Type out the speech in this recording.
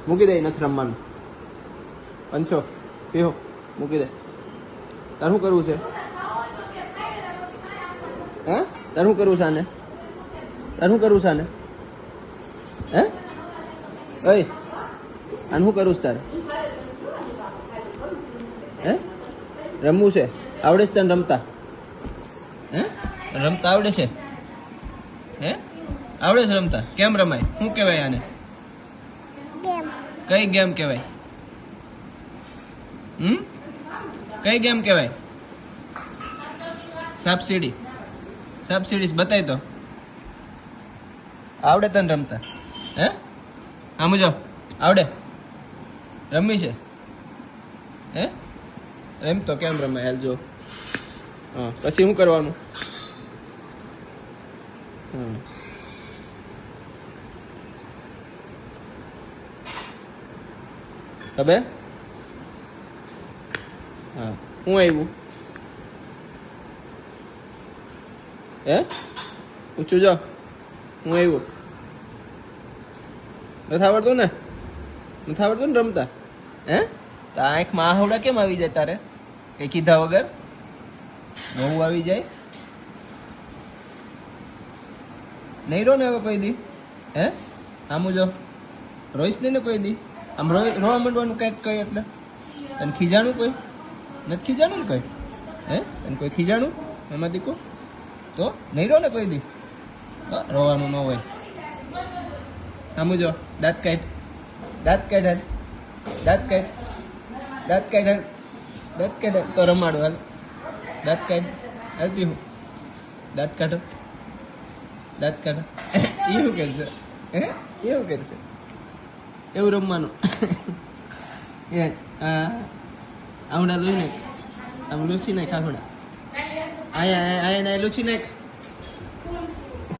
મૂકી દે, નથી રમવાનું. પંચો પીહો, મૂકી દે. તાર શું કરવું છે? હે તાર શું કરવું છે આને? તાર શું કરવું છે આને? હે ઓય આને શું કરવું છે તારે? હે રમવું છે? આવડે છે તને રમતા? હે રમતા આવડે છે? હે આવડે છે રમતા? કેમ રમાય? શું કહેવાય આને? કઈ ગેમ કહેવાય? કઈ ગેમ કહેવાય? સાપ સીડી. સાપ સીડી બતાય તો. આવડે તને રમતા? હે આમ જો આવડે? રમવી છે? હે એમ તો કેમ રમાય? હાલ જો. હા પછી શું કરવાનું? હવે હા હું આવ્યું? હે પૂછું જો હું આવ્યું? નથી આવડતું ને? નથી આવડતું ને રમતા? હે તો આંખમાં આહવડા કેમ આવી જાય તારે? કઈ કીધા વગર બહુ આવી જાય? નહીં રો ને હવે કોઈ દી? હે આમ જો રોઈશ નહીં ને કોઈ દી? આમ રોવા માંડવાનું કંઈક કઈ એટલે તને ખીજાણું કોઈ? નથી ખીજાણું ને કોઈ? હે તને કોઈ ખીજાણું એમાં દીકો? તો નહીં રો ને કોઈ દી? રોવાનું ન હોય. આમ જો દાંત કાઢ, દાંત કાઢ, દાંત કાઢ, દાંત કાઢ, દાંત કાઢ તો રમાડું. હાલ દાંત કાઢ, હાલ પીવું. દાંત કાઢો, દાંત કાઢો. એવું કરશે? હે એવું કરશે? એવું રમવાનું? આવડા લોહી નાખ, આમ લૂસી નાખ. આવડા આયા આયા લૂસી નાખ.